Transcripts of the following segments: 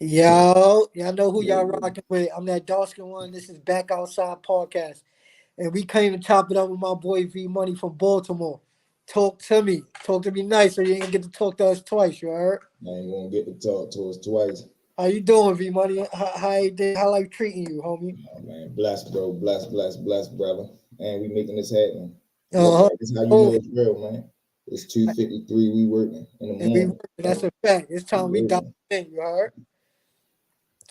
Yo, y'all know who Yeah, y'all yeah. rocking with. I'm that dark skin one. This is Back Outside Podcast. And we came to chop it up with my boy V Money from Baltimore. Talk to me. Talk to me nice so you ain't get to talk to us twice, you heard? I ain't gonna get to talk to us twice. How you doing, V Money? How life treating you, homie? Oh man, blessed, bro. Blessed, brother. And we making this happen. Look Uh-huh. like this how you Oh, know it's real, man. It's 2:53. We working in the and we morning. working. That's a fact. It's We time we dive working. in, you heard?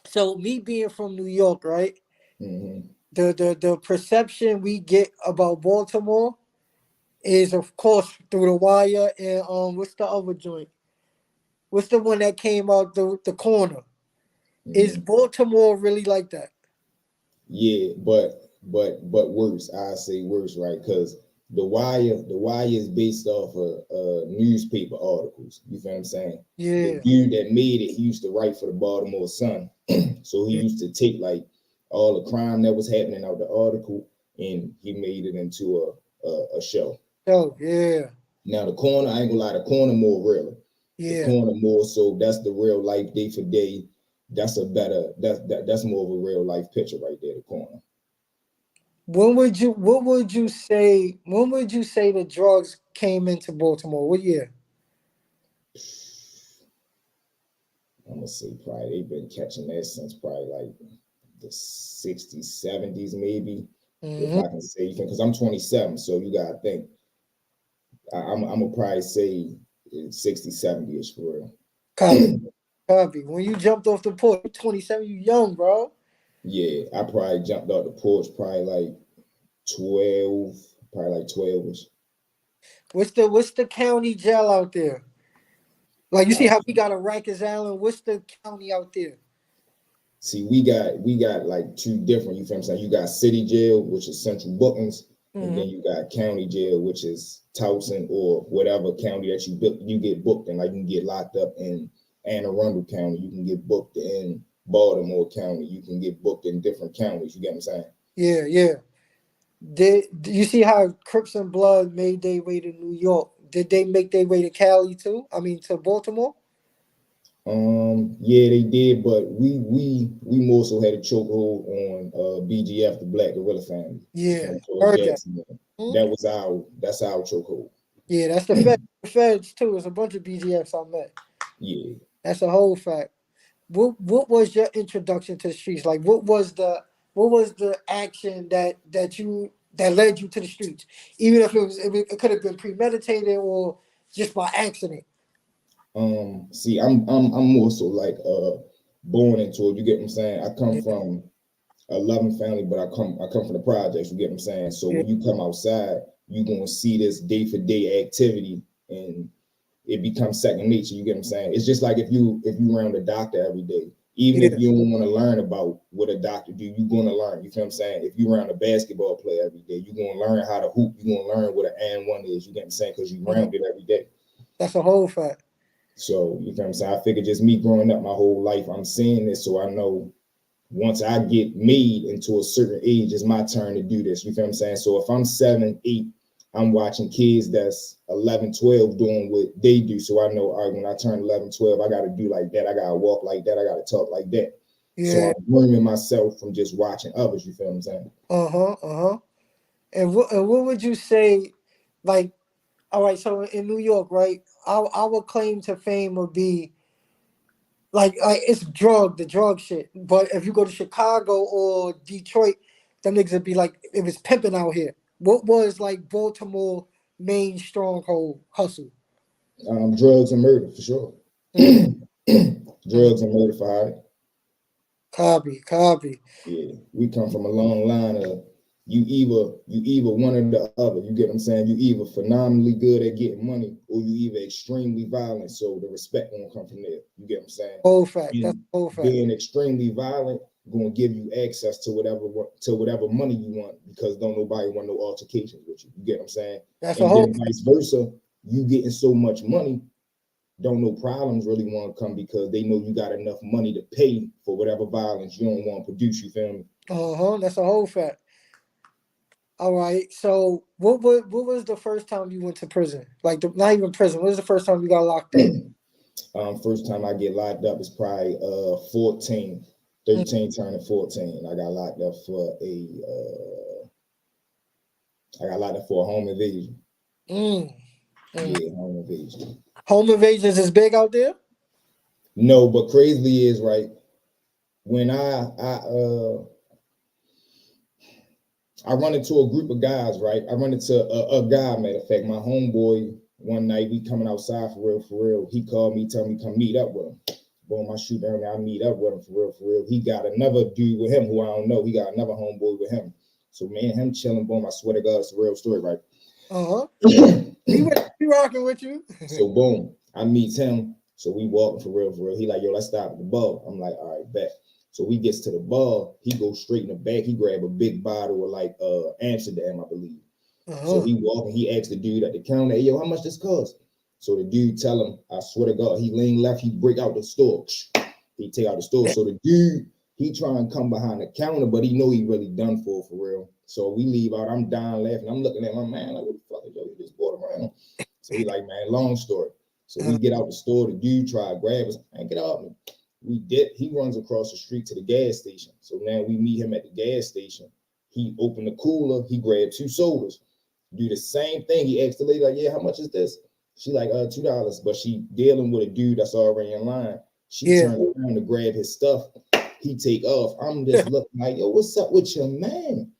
So me being from New York, right? Hmm. The perception we get about Baltimore is of course through the wire and what's the other joint? What's the one that came out the corner? Is Hmm. Baltimore really like that? Yeah, but worse. I say worse, right? Because the wire is based off of newspaper articles. You feel what I'm saying? The Yeah, dude that made it, he used to write for the Baltimore Sun. So he yeah. used to take like all the crime that was happening out the article, and he made it into a show. Oh, yeah, Now the corner, I ain't gonna lie, the corner more real. The yeah. corner more so that's the real life day for day. That's more of a real life picture right there. The corner. When would you say the drugs came into Baltimore? What year? I'm gonna say probably they've been catching that since probably like the 60s, 70s, maybe. If Mm-hmm. I can say, because I'm 27, so you gotta think. I'm gonna probably say 60, 70 ish for real. Copy, copy. When you jumped off the porch, you 27, you young, bro. Yeah, I probably jumped out the porch probably like 12, probably like 12 ish. What's the county jail out there? Like you see how we got a Rikers Island. What's the county out there? See, we got like two different. You feel what I'm saying? You got city jail, which is central bookings, and Mm-hmm. then you got county jail, which is Towson or whatever county that you get booked in. Like you can get locked up in Anne Arundel County, you can get booked in Baltimore County, you can get booked in different counties. You get what I'm saying? Yeah, yeah. Do you see how Crips and Blood made their way to New York? Did they make their way to Cali too? I mean, to Baltimore? Yeah, they did, but we more so had a chokehold on BGF, the Black Gorilla Family. You Yeah, feel me? George heard that. Jackson. Hmm? That's our chokehold. Yeah, that's the Fed. The Feds too. It's a bunch of BGFs I met. Yeah. That's a whole fact. What was your introduction to the streets? Like, what was the action that led you to the streets? Even if it could have been premeditated or just by accident. See, I'm more so like born into it. You get what I'm saying? I come Yeah, from a loving family, but I come from the projects. You get what I'm saying? So yeah, when you come outside, you gonna see this day for day activity, and it becomes second nature. You get what I'm saying? It's just like if you around a doctor every day, even if yeah, you don't want to learn about what a doctor do, you're gonna learn. You feel what I'm saying? If you around a basketball player every day, you're gonna learn how to hoop. You're gonna learn what an and one is. You get what I'm saying? Because you mhm. around it every day. That's a whole fact. So you feel what I'm saying? I figure just me growing up my whole life, I'm seeing this, so I know once I get made into a certain age, it's my turn to do this. You feel what I'm saying? So if I'm 7, 8, I'm watching kids that's 11, 12 doing what they do. So I know, all right, when I turn 11, 12, I got to do like that. I got to walk like that. I got to talk like that. So Yeah. I'm grooming myself from just watching others. You feel what I'm saying? Uh huh. Uh huh. And what would you say? Like, all right. So in New York, right? Our claim to fame would be like it's the drug shit. But if you go to Chicago or Detroit, them niggas would be like it was pimping out here. What was like Baltimore main stronghold hustle? Drugs and murder for sure. Mm, mm. Drugs and murder for hire. Copy, copy. Yeah, we come from a long line of you either one or the other. You get what I'm saying? You either phenomenally good at getting money or you either extremely violent. So the respect won't come from there. You get what I'm saying? Whole fact. That's And whole fact. being extremely violent going to give you access to whatever money you want because don't nobody want no altercations with you. You get what I'm saying? That's a And whole then fact. vice versa, you getting so much money don't no problems really want to come because they know you got enough money to pay for whatever violence you don't want to produce. You feel me? Uh huh. That's a whole fact. All right. So what was the first time you went to prison? Like not even prison. What was the first time you got locked up? First time I get locked up is probably 14, 13 turning 14. I got locked up for a home invasion. Mm. Mm. Yeah, home invasion. Home invasions is big out there. No, but crazily is right. When I run into a group of guys, right? I run into a guy, matter of fact, my homeboy, one night, we coming outside for real, for real. He called me, tell me come meet up with him. Boom, I shoot down there, I meet up with him for real, for real. He got another dude with him who I don't know. He got another homeboy with him. So me and him chilling, boom, I swear to God, it's a real story, right? Uh-huh. We rocking with you. So boom, I meets him. So we walking for real, for real. He like, yo, let's stop at the bar. I'm like, all right, bet. So we gets to the bar. He goes straight in the back. He grab a big bottle of like Amsterdam, I believe. So Uh-huh. he walking. He asked the dude at the counter, hey, yo, how much this cost? So the dude tell him, I swear to God, he lean left. He break out the store. He take out the store. So the dude, he try and come behind the counter, but he know he really done for real. So we leave out. I'm dying laughing. I'm looking at my man like, what the fuck is yo? He just bought around. So he like, man, long story. So we get out the store. The dude try to grab us. Man, get off me. We did. He runs across the street to the gas station. So now we meet him at the gas station. He opened the cooler. He grabbed 2 sodas. Do the same thing. He asked the lady, like, yeah, how much is this? She like, $2. But she dealing with a dude that's already in line. She Yeah. turned around to grab his stuff. He take off. I'm just looking like, yo, what's up with your man?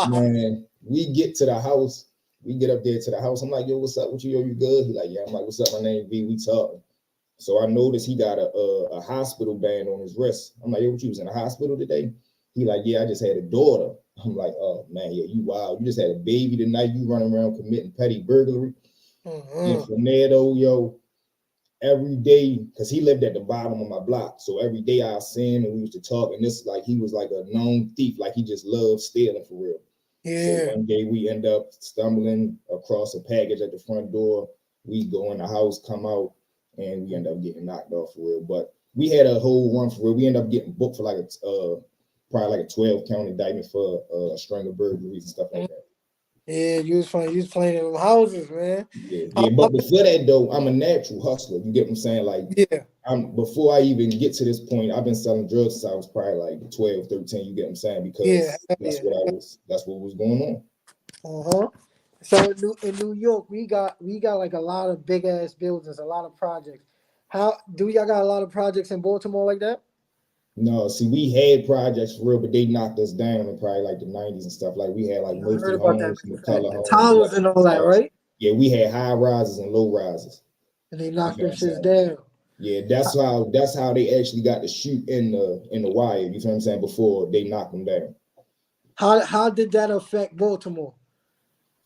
Man, we get to the house. We get up there to the house. I'm like, yo, what's up with you? Yo, you good? He like, yeah. I'm like, what's up? My name V. We talking. So I noticed he got a hospital band on his wrist. I'm like, yo, what, you was in the hospital today? He like, yeah, I just had a daughter. I'm like, oh man, yeah, you wild. You just had a baby tonight. You running around committing petty burglary. And from there though, yo, every day, because he lived at the bottom of my block. So every day I see him and we used to talk. And this like he was like a known thief, like he just loved stealing for real. So Yeah. one day we end up stumbling across a package at the front door. We go in the house, come out, and we end up getting knocked off for real. But we had a whole run for real. We end up getting booked for like a probably like a 12 count indictment for a string of burglaries and stuff like that. Yeah, you was playing. You was playing in them houses, man. Yeah, yeah. But before that though, I'm a natural hustler. You get what I'm saying? Like Yeah. I'm before I even get to this point, I've been selling drugs since I was probably like 12, 13. You get what I'm saying? Yeah. Because Yeah. that's what was going on. Uh-huh. So in New York, we got like a lot of big ass buildings, a lot of projects. How do y'all got a lot of projects in Baltimore like that? No, see, we had projects for real, but they knocked us down in probably like the 90s and stuff. Like we had like Yeah, I heard Murphy about that. homes, McCullough The homes, towers and Lexington all that, towers. right? Yeah, we had high rises and low rises. And they You knocked feel them what I'm shits saying? down. Yeah, that's how they actually got to shoot in the wire. You feel what I'm saying? Before they knocked them down. How did that affect Baltimore?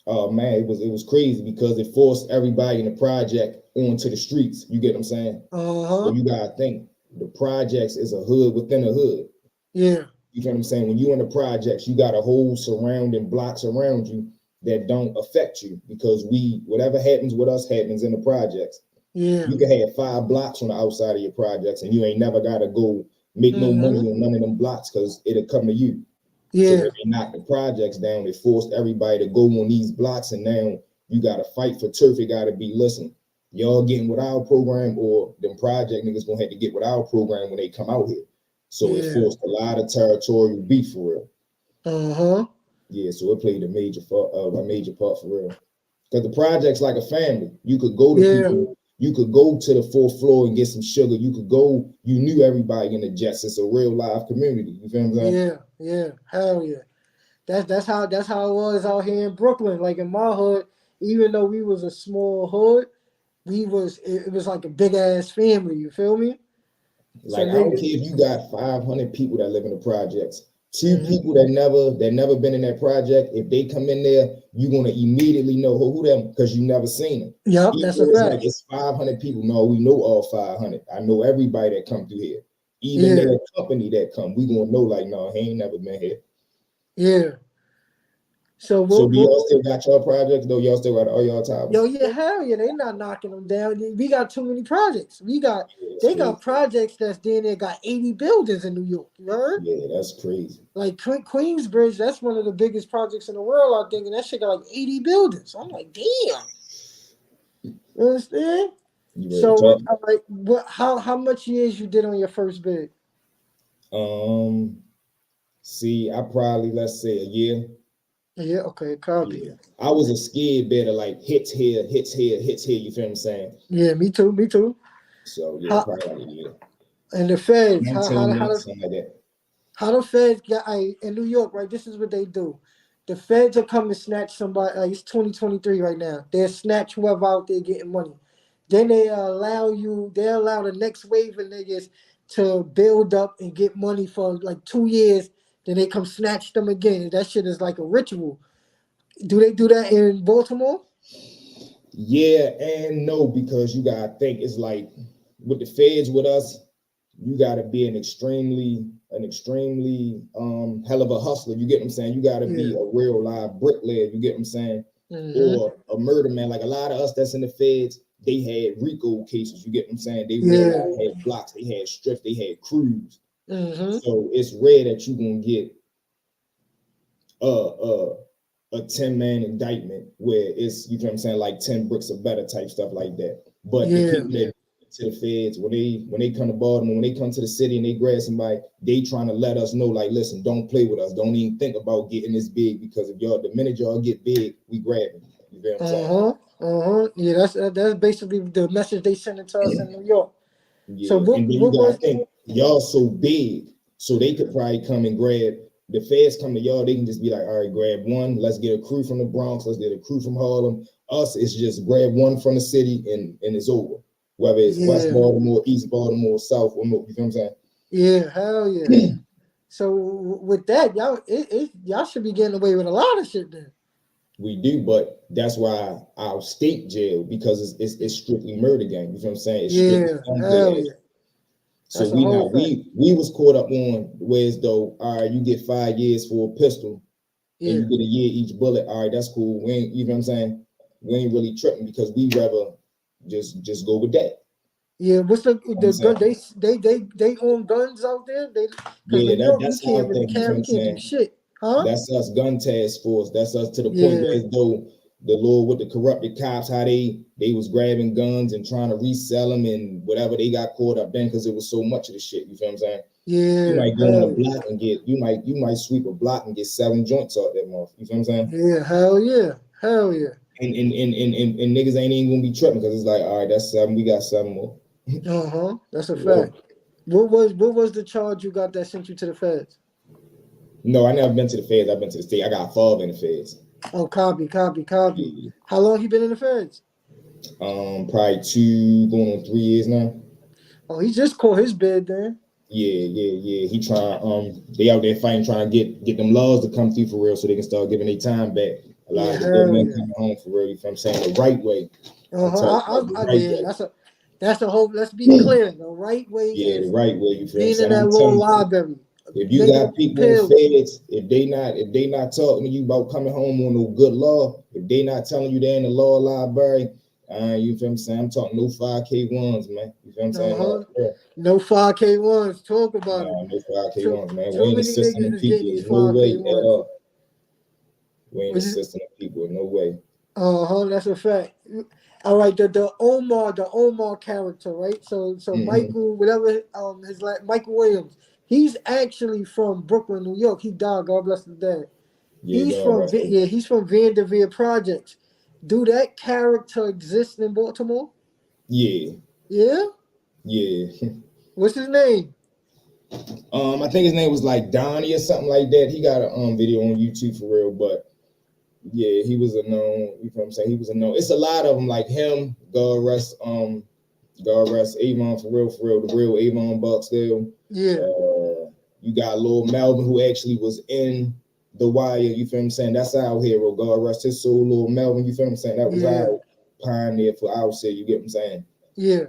Oh man, it was crazy because it forced everybody in the project onto the streets. You get what I'm saying? So Uh-huh. you gotta think the projects is a hood within a hood. Yeah. You know what I'm saying? When you in the projects, you got a whole surrounding blocks around you that don't affect you because whatever happens with us happens in the projects. Yeah. You can have 5 blocks on the outside of your projects and you ain't never gotta go make no money Mm-hmm. on none of them blocks because it'll come to you. So Yeah. when they knocked the projects down, they forced everybody to go on these blocks, and now you got to fight for turf. It got to be, listen, y'all getting with our program, or them project niggas gonna have to get with our program when they come out here. So it Yeah. forced a lot of territorial beef for real. Uh-huh. Yeah, so it played a major part for real. Because the project's like a family. You could go to Yeah. people. You could go to the 4th floor and get some sugar. You could go. You knew everybody in the Jets. It's a real live community. You feel what I'm saying? Yeah. Yeah. Hell yeah. That's how it was out here in Brooklyn. Like in my hood, even though we was a small hood, it was like a big ass family. You feel me? So Like I don't nigga, care if you got 500 people that live in the projects. Two mhm. people that never been in that project, if they come in there, you're gonna immediately know who them because you never seen them. Yup, Even that's a though it's like fact. it's 500 people, no, we know all 500. I know everybody that come through here. Even Yeah, their company that come, we gonna know like, no, he ain't never been here. yeah. So So what? do y'all still got your projects though? Y'all still got all y'all Yo, towers? yeah, hell yeah. They not knocking them down. We got too many projects. Yeah, that's They got crazy. projects that's then there got 80 buildings in New York. You heard? Yeah, that's crazy. Like Queensbridge, that's one of the biggest projects in the world. I think, and that shit got like 80 buildings. I'm like, damn. You understand? You ready to So, talk? all right, what? How much years you did on your first bid? Um, See, I probably, let's say, a year. Yeah. Okay. Copy. Yeah, I was a scared better, like hits here, hits here, hits here. You feel what I'm saying? Yeah. Me too. Me too. So yeah, How probably like a year, and the feds? 19 months, something like that. How the feds got in New York, right? This is what they do. The feds will come and snatch somebody. Like it's 2023 right now. They'll snatch whoever out there getting money. Then they allow you. They allow the next wave of niggas to build up and get money for like 2 years. Then they come snatch them again. That shit is like a ritual. Do they do that in Baltimore? Yeah and no, because you gotta think it's like with the feds with us, you gotta be an extremely hell of a hustler. You get what I'm saying? You gotta Yeah. be a real live bricklayer, you get what I'm saying? Mm-hmm. Or a murder man. Like a lot of us that's in the feds, they had RICO cases, you get what I'm saying? They real Yeah. life had blocks, they had strips, they had crews. Mm-hmm. So it's rare that you gonna get uh uh a 10-man indictment where it's, you know what I'm saying, like 10 bricks or better type stuff like that. But the Yeah. people that to the feds, when they come to Baltimore, when they come to the city and they grab somebody, they trying to let us know, like, listen, don't play with us. Don't even think about getting this big, because if y'all, the minute y'all get big, we grab it. You feel what I'm saying? Uh-huh. Uh-huh. Yeah, that's basically the message they sending to us in New York. So Yeah, what and then you what gotta was think y'all so big, so they could probably come and grab. The feds come to y'all, they can just be like, all right, grab one. Let's get a crew from the Bronx. Let's get a crew from Harlem. Us, it's just grab one from the city and it's over. Whether it's West yeah, Baltimore, East Baltimore, South, or North, you know what I'm saying? yeah, hell yeah. So with that, y'all should be getting away with a lot of shit then. We do, but that's why our state jail, because it's strictly murder gang. You know what I'm saying? It's strictly Yeah, gun hell play. yeah. So That's a we whole now fact. we was caught up on whereas though, all right, you get 5 years for a pistol and you Yeah. get a year each bullet. All right, that's cool. We ain't, you know what I'm saying? We ain't really tripping because we rather just go with that. Yeah, what's the You know what I'm the gun? saying? They own guns out there. They because Yeah, New York you that's can't our really thing. You know what carry, I'm can't do saying? shit, huh? That's us, gun task force. That's us to the point Yeah, where as though the Lord with the corrupted cops, how they was grabbing guns and trying to resell them and whatever they got caught up in because it was so much of the shit. You feel what I'm saying? You yeah, might go on a hell yeah, block and get you might sweep a block and get 7 joints out that month. You feel what I'm saying? yeah, hell yeah, hell yeah. And niggas ain't even gonna be tripping because it's like, all right, that's 7. We got 7 more. Uh-huh. That's a Whoa. fact. What was the charge you got that sent you to the feds? No, I never been to the feds. I've been to the state. I got 5 in the feds. Oh, copy, copy, copy. Yeah. How long you been in the feds? Probably 2 going on 3 years now. Oh, he just caught his bid then. Yeah. He trying. They out there fighting, trying to get them laws to come through for real, so they can start giving their time back. A lot Yeah, of the good hell men yeah. coming home for real. You know what I'm saying? The right way. I'm Uh-huh. talking about the right Yeah, way. that's a whole. Let's be clear. The right way Yeah, the is right way. You feel what I'm being in saying? that I'm little telling you. library, If you making got people in pills. feds, if they not talking to you about coming home on no good law, if they not telling you they're in the law library, you feel what I'm saying? I'm talking no 5K1s, man. You feel what I'm saying? No, Uh-huh. yeah. No 5K1s. Talk about it. Nah, no Too 5K1s, man. We too ain't many assisting niggas them is getting people. these There's no way at 5K1s. all. We ain't assisting them people. No way. Uh-huh, that's a fact. All right, the Omar character, right? So Hmm. Michael, whatever Michael Williams, he's actually from Brooklyn, New York. He died, God bless his dad. Yeah, God rest him. He's from Vanderveer Projects. Do that character exist in Baltimore? Yeah, Yeah? yeah. What's his name? I think his name was like Donnie or something like that. He got a video on YouTube for real, but yeah, he was a known. You know what I'm saying? He was a known. It's a lot of them like him. God rest Avon for real, the real Avon Buckstill. Yeah, You got Lil Melvin who actually was in The Wire. You feel what I'm saying? That's our hero. God rest his soul, Lil Melvin. You feel what I'm saying? That was yeah, our pioneer for our city. You get what I'm saying? yeah.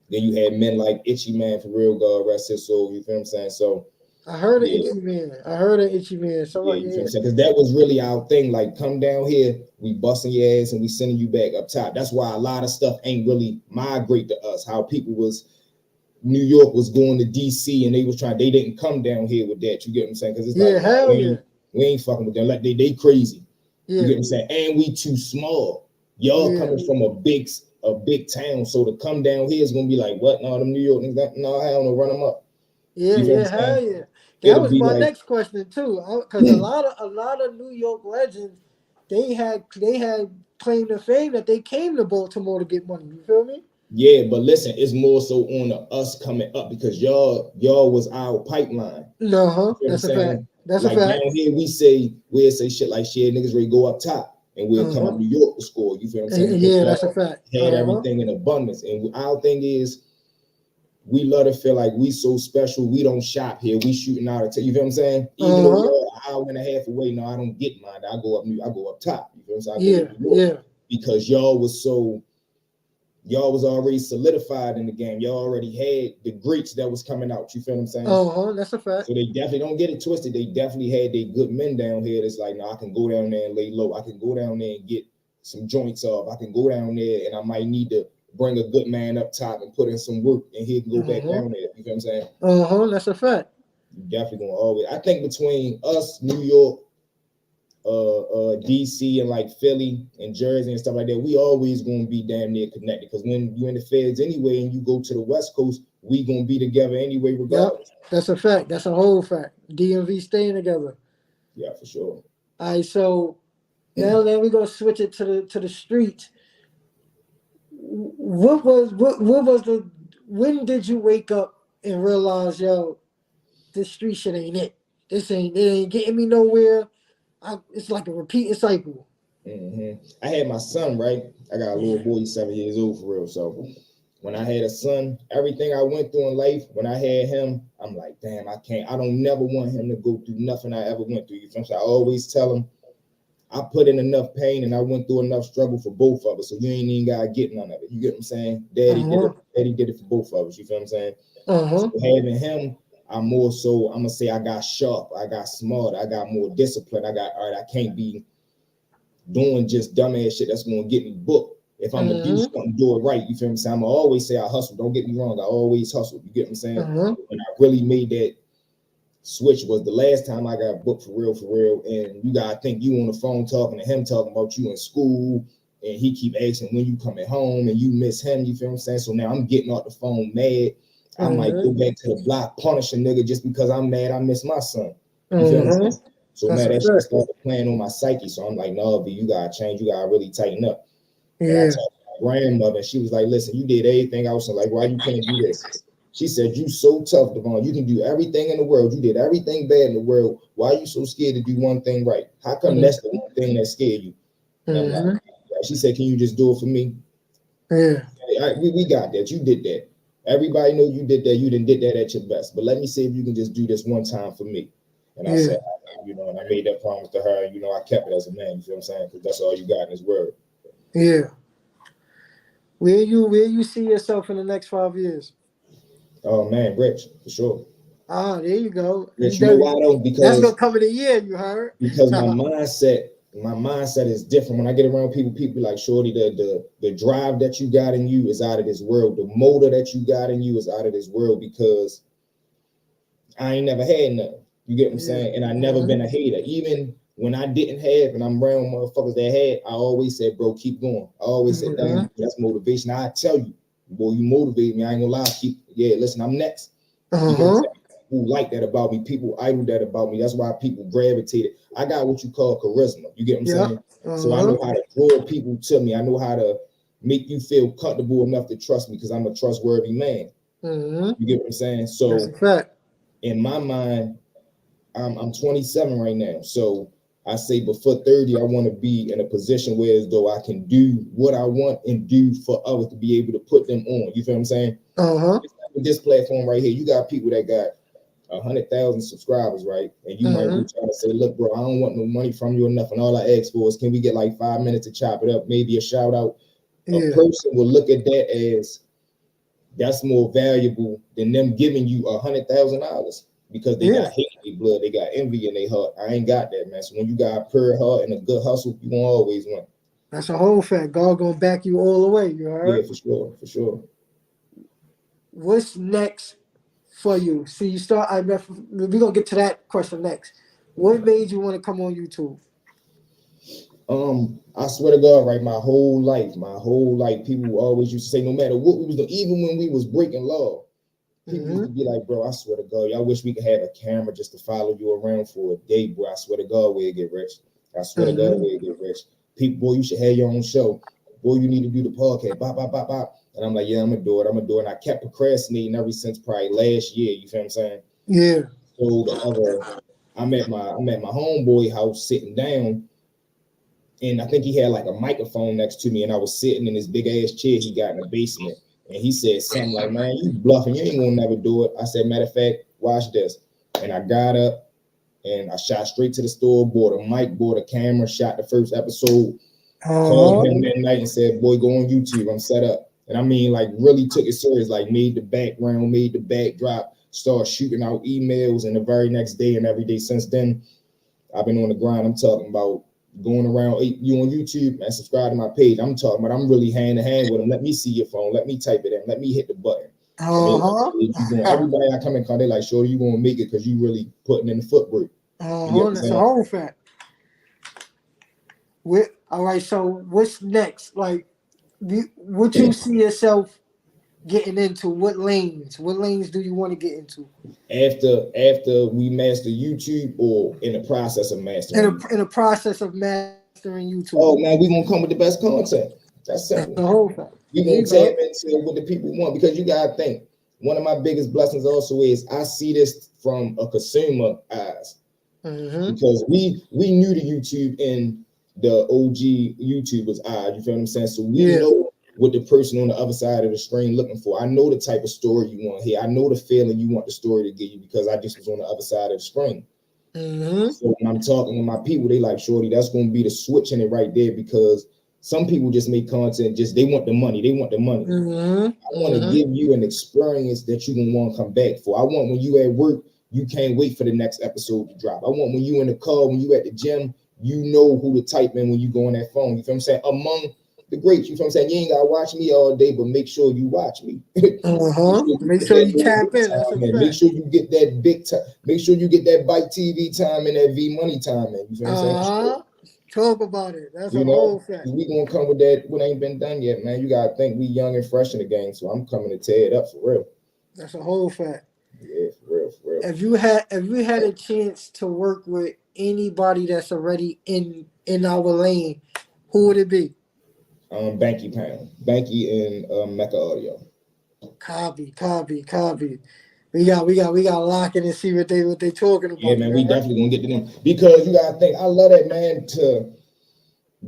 Then you had men like Itchy Man for real. God rest his soul. You feel what I'm saying? So I heard of yeah. Itchy Man. I heard of Itchy Man. Yeah, Somebody, you feel what I'm yeah. saying? Because that was really our thing. Like, come down here, we busting your ass and we sending you back up top. That's why a lot of stuff ain't really migrate to us. How people was New York was going to DC and they didn't come down here with that. You get what I'm saying? Because it's like, Yeah, no, hell yeah. we ain't fucking with them. Like they crazy. You get Yeah, what I'm saying? And we too small. Y'all yeah. coming from a big a big town. So to come down here is gonna be like, what? No, them New York niggas, no, hell no, run them up. Yeah, You feel what I'm yeah, hell saying? yeah. That It'll was be my like, next question too, because a lot of New York legends, they had claim to fame that they came to Baltimore to get money. You feel me? yeah, but listen, it's more so on us coming up because y'all was our pipeline. No, huh? You feel what I'm That's a fact. saying? That's a Like fact. down here, we'll say shit like shit, niggas ready to go up top, and we'll Uh come huh. up New York to score. You feel what I'm saying? Because Yeah, that's a y'all fact. had Uh huh. everything in abundance, and our thing is we love to feel like we so special. We don't shop here. We shooting out of you feel what I'm saying? Even Uh though huh. y'all an hour and a half away, no, I don't get mine. I go up top. You feel what I'm saying? I go to Yeah, New York yeah. because y'all was already solidified in the game. Y'all already had the greats that was coming out. You feel what I'm saying? Uh huh. That's a fact. So they definitely don't get it twisted. They definitely had their good men down here. That's like, no, I can go down there and lay low. I can go down there and get some joints off. I can go down there and I might need to bring a good man up top and put in some work, and he can go Uh back huh. down there. You feel what I'm saying? That's a fact. You definitely gonna always. I think between us, New York, DC, and like Philly and Jersey and stuff like that, we always gonna be damn near connected. Because when you in the feds anyway, and you go to the West Coast, we gonna be together anyway, Yep. regardless. That's a fact. That's a whole fact. DMV staying together. Yeah, for sure. All right, so now then we're gonna switch it to the streets. What was the when did you wake up and realize, yo, this street shit ain't it? It ain't getting me nowhere. It's like a repeating cycle. I had my son, right? I got a little boy, he's 7 years old for real. So when I had a son, everything I went through in life, when I had him, I'm like, damn, I don't never want him to go through nothing I ever went through. You feel me? So I always tell him, I put in enough pain and I went through enough struggle for both of us. So you ain't even gotta get none of it. You get what I'm saying? Uh huh. Daddy did it for both of us. You feel what I'm saying? Uh So huh. having him, I'm gonna say I got sharp, I got smart, I got more discipline. All right, I can't be doing just dumbass shit that's gonna get me booked. If I'm gonna do Uh something, do it right. You feel what I'm saying? I'm gonna always say I hustle. Don't get me wrong, I always hustle. You get what I'm saying? huh. When I really made that switch was the last time I got booked for real. And you gotta think you on the phone talking to him, talking about you in school, and he keep asking when you coming home and you miss him, you feel what I'm saying? So now I'm getting off the phone mad. I might Uh go back to the block, punish a nigga just because I'm mad I miss my son. You feel what I'm huh. saying? So That's now a that shit fact. started playing on my psyche. So I'm like, no, B, you gotta change, you gotta really tighten up. And I Yeah. talked to my grandmother, and she was like, listen, you did everything else, and like, why you can't do this? She said, you so tough, Devon. You can do everything in the world. You did everything bad in the world. Why are you so scared to do one thing right? How come that's the one thing that scared you? And I'm like, Mm-hmm. she said, can you just do it for me? Yeah. We got that. You did that. Everybody know you did that. You didn't did that at your best. But let me see if you can just do this one time for me. And I Yeah. said, and I made that promise to her. And, I kept it as a man. You feel what I'm saying? Because that's all you got in this world. Yeah. Where you see yourself in the next 5 years? Oh, man, rich, for sure. There you go. Rich, you know why though? That's gonna come in a year. You heard? Because my mindset is different. When I get around people like Shorty, the drive that you got in you is out of this world. The motor that you got in you is out of this world because I ain't never had none. You get what I'm Yeah. saying? And I never Uh-huh. been a hater. Even when I didn't have and I'm around motherfuckers that had, I always said, bro, keep going. I always said, Uh-huh. damn, that's motivation. I tell you, boy, you motivate me. I ain't gonna lie. Listen, I'm next. You get what I'm Uh-huh. saying? People like that about me. People idol that about me. That's why people gravitated. I got what you call charisma. You get what I'm Yeah. saying? So I Uh-huh. know how to draw people to me. I know how to make you feel comfortable enough to trust me because I'm a trustworthy man. Uh-huh. You get what I'm saying? That's So a fact. in my mind, I'm 27 right now. So I say before 30, I want to be in a position where as though I can do what I want and do for others to be able to put them on. You feel what I'm saying? Uh-huh. With this platform right here, you got people that got 100,000 subscribers, right? And you might Uh-huh. be trying to say, look, bro, I don't want no money from you or nothing. All I ask for is, can we get like 5 minutes to chop it up? Maybe a shout out. A Yeah. person will look at that as that's more valuable than them giving you $100,000 because they Yeah. got hate in their blood, they got envy in their heart. I ain't got that, man. So when you got a pure heart and a good hustle, you gonna always win. That's a whole fact. God gonna back you all the way. You Yeah, heard? for sure, for sure. What's next for you? See, you start. We're gonna get to that question next. What made you want to come on YouTube? I swear to God, right, my whole life, people always used to say, no matter what we was doing, even when we was breaking law, people used to be like, bro, I swear to God, I wish we could have a camera just to follow you around for a day, bro. I swear to God, we'll get rich. I swear to God, we'll get rich. People, boy, you should have your own show. Boy, you need to do the podcast. Bop, bop, bop, bop. And I'm like, yeah, I'm gonna do it. I'm gonna do it. And I kept procrastinating ever since probably last year. You feel what I'm saying? Yeah. So I'm at my homeboy house sitting down, and I think he had like a microphone next to me, and I was sitting in this big ass chair he got in the basement, and he said something like, "Man, you bluffing, you ain't gonna never do it." I said, "Matter of fact, watch this," and I got up and I shot straight to the store, bought a mic, bought a camera, shot the first episode, called him that night and said, "Boy, go on YouTube, I'm set up." And I mean, like, really took it serious, like made the background, made the backdrop, started shooting out emails, and the very next day and every day since then, I've been on the grind. I'm talking about going around. Hey, you on YouTube and subscribe to my page. I'm talking about I'm really hand to hand with them. Let me see your phone. Let me type it in. Let me hit the button. And they like, hey, you going, everybody I come in contact, they like, sure, you gonna make it because you really putting in the footwork. You get what I'm That's a saying? whole fact. All right. So what's next? Like, what you see yourself getting into? What lanes? What lanes do you want to get into? After we master YouTube or in the process of In mastering YouTube? a process of mastering YouTube. Oh man, we gonna come with the best content. That's That's the simple. whole fact. We There gonna you go. tap into what the people want because you gotta think. One of my biggest blessings also is I see this from a consumer eyes because we knew the YouTube in the OG YouTubers eyes. You feel what I'm saying? So we Yeah. know what the person on the other side of the screen looking for. I know the type of story you want to hear. I know the feeling you want the story to give you because I just was on the other side of the screen. So when I'm talking to my people, they like, Shorty, that's going to be the switch in it right there because some people just make content, just they want the money. They want the money. I want to give you an experience that you can want to come back for. I want when you at work, you can't wait for the next episode to drop. I want when you in the car, when you at the gym, you know who to type in when you go on that phone. You feel what I'm saying? Among the greats, you feel what I'm saying? You ain't got to watch me all day, but make sure you watch me. Make sure you tap in. That's a Make fact. sure you get that big time. Make sure you get that Bite TV time and that V Money time in. You feel what I'm saying? Talk about it. That's a You whole know, fact. we gonna come with that. What ain't been done yet, man. You gotta think we young and fresh in the game, so I'm coming to tear it up for real. That's a whole fact. Yeah, for real, for real. If you had a chance to work with anybody that's already in our lane, who would it be? Banky Pound, Banky and Mecca Audio. Copy. We got to lock in and see what they talking Yeah, about. man, You we heard? definitely gonna get to them because you gotta think. I love that man to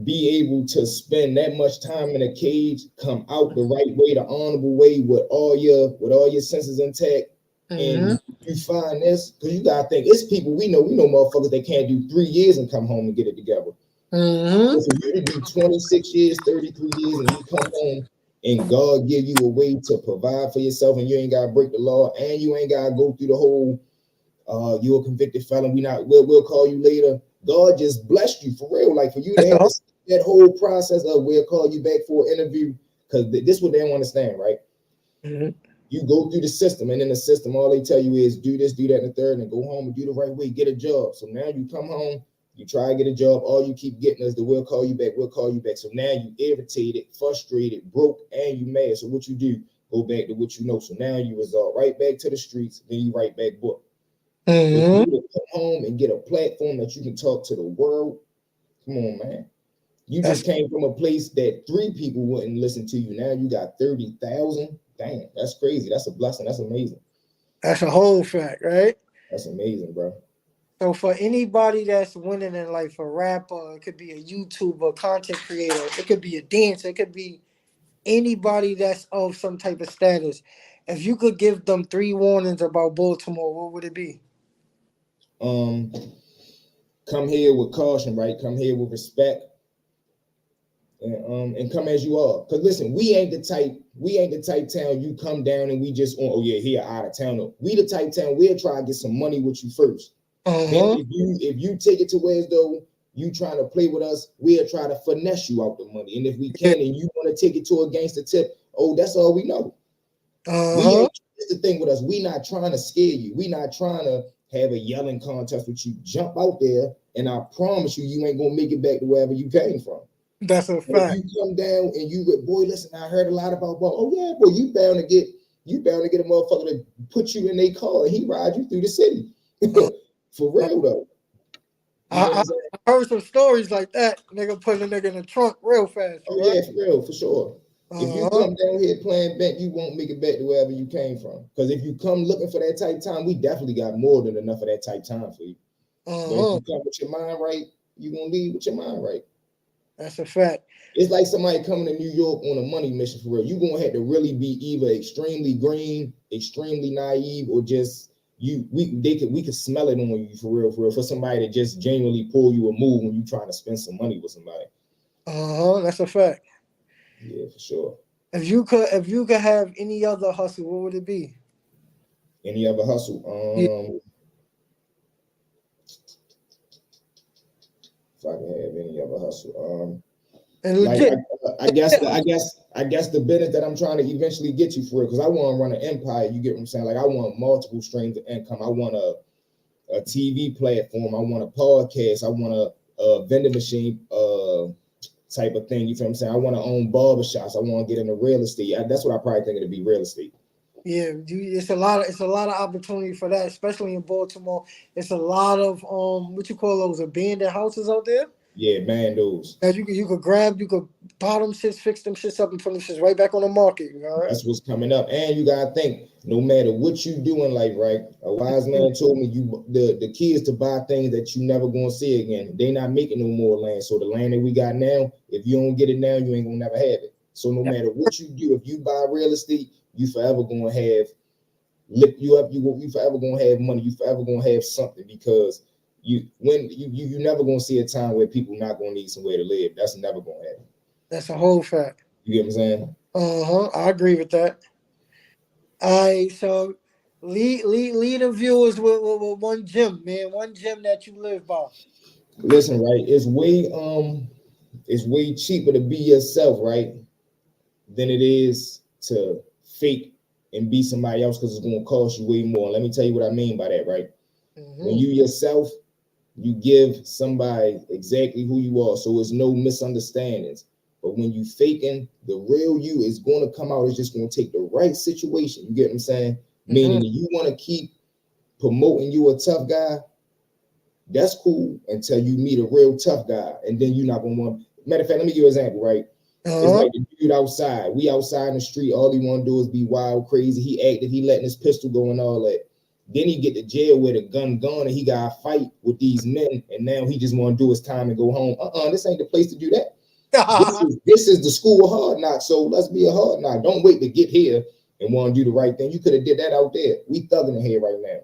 be able to spend that much time in a cage, come out the right way, the honorable way, with all your senses intact, and you find this because you gotta think it's people we know motherfuckers that can't do 3 years and come home and get it together. So for you to do 26 years, 33 years, and you come home and God give you a way to provide for yourself, and you ain't gotta break the law, and you ain't gotta go through the whole you're a convicted felon. We'll call you later. God just blessed you for real. Like for you to have this that whole process of we'll call you back for an interview, because this is what they don't understand, right? You go through the system, and in the system, all they tell you is do this, do that, and the third, and go home and do the right way, get a job. So now you come home, you try to get a job, all you keep getting is the we'll call you back, we'll call you back. So now you irritated, frustrated, broke, and you mad. So what you do? Go back to what you know. So now you resort right back to the streets, then you right back book. For you to come home and get a platform that you can talk to the world, come on, man. You just came from a place that 3 people wouldn't listen to you. Now you got 30,000. Damn, that's crazy. That's a blessing. That's amazing. That's a whole fact, right? That's amazing, bro. So for anybody that's winning in life, a rapper, it could be a YouTuber, content creator, it could be a dancer, it could be anybody that's of some type of status. If you could give them 3 warnings about Baltimore, what would it be? Um, come here with caution, right? Come here with respect, and come as you are. Cause listen, we ain't the type town you come down and we just oh yeah, here out of town. No. We the type town we'll try to get some money with you first. Then if you take it to where as though you trying to play with us, we'll try to finesse you out the money. And if we can, and you want to take it to a gangster tip, oh, that's all we know. We ain't. It's the thing with us. We not trying to scare you. We not trying to have a yelling contest with you. Jump out there, and I promise you, you ain't gonna make it back to wherever you came from. That's a But if fact. you come down and you go, boy, listen, I heard a lot about, oh yeah, boy, you bound to get a motherfucker to put you in their car and he ride you through the city. Uh, For real though. You know what I I'm saying? heard some stories like that. Nigga putting a nigga in the trunk real fast. Oh You right? yeah, for real, for sure. If you Uh-huh. come down here playing bent, you won't make it back to wherever you came from. Because if you come looking for that type time, we definitely got more than enough of that type time for you. But if Uh-huh. you come with your mind right, you're gonna leave with your mind right. That's a fact. It's like somebody coming to New York on a money mission for real. You're gonna have to really be either extremely green, extremely naive, or just we could smell it on you for real, for somebody to just genuinely pull you a move when you trying to spend some money with somebody. Uh-huh. That's a fact. Yeah, for sure. If you could have any other hustle, what would it be? Any other hustle? Yeah. If I can have any other hustle, And like legit. I guess the business that I'm trying to eventually get you for it, because I want to run an empire. You get what I'm saying? Like I want multiple streams of income. I want a TV platform. I want a podcast. I want a vending machine type of thing. You feel what I'm saying? I want to own barbershops. I want to get into real estate. That's what I probably think it'd be, real estate. Yeah, it's a lot of opportunity for that, especially in Baltimore. It's a lot of what you call those abandoned houses out there Yeah, man, those. that you could grab, you could buy them shits, fix them shits up, and put them shits right back on the market. You know? That's what's coming up. And you gotta think, no matter what you do in life, right? A wise man told me the key is to buy things that you never gonna see again. They not making no more land. So the land that we got now, if you don't get it now, you ain't gonna never have it. So no matter what you do, if you buy real estate, you forever gonna have lift you up. You forever gonna have money. You forever gonna have something, because you never gonna see a time where people not gonna need somewhere to live. That's never gonna happen. That's a whole fact. You get what I'm saying? I agree with that. All right, so lead the viewers with one gym, man. One gym that you live by. Listen, right? It's way cheaper to be yourself, right, than it is to fake and be somebody else, because it's gonna cost you way more. Let me tell you what I mean by that, right? When Mm-hmm. you yourself, you give somebody exactly who you are, so there's no misunderstandings. But when you faking, the real you is going to come out. It's just going to take the right situation. You get what I'm saying? Mm-hmm. Meaning, you want to keep promoting you a tough guy, that's cool until you meet a real tough guy, and then you're not going to want. Matter of fact, let me give you an example, right? It's Uh-huh. like the dude outside. We outside in the street. All he want to do is be wild, crazy. He acted. He letting his pistol go and all that. Then he get to jail with a gun gone, and he got to fight with these men. And now he just want to do his time and go home. This ain't the place to do that. This is the school of hard knocks. So let's be a hard knock. Don't wait to get here and want to do the right thing. You could have did that out there. We thugging in here right now.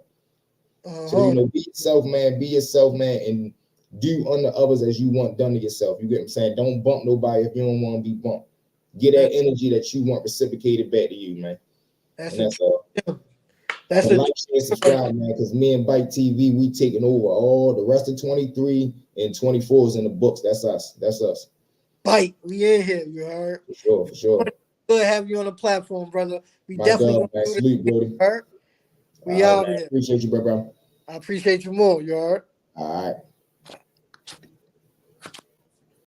So Uh-huh. be yourself, man. Be yourself, man, and do unto others as you want done to yourself. You get what I'm saying? Don't bump nobody if you don't want to be bumped. Get that That's energy that you want reciprocated back to you, man. that's And a that's all. that's And a like, share, subscribe, man, because me and Bike TV, we taking over all the rest of 23 and 24 is in the books. That's us. That's us. bite. We in here, you heard. For sure, for sure. Good to have you on the platform, brother. We My definitely dog, gonna man. do this. Salute, You Brody. heard? We All right, out man. here. Appreciate you, bro. I appreciate you more, you heard. All right.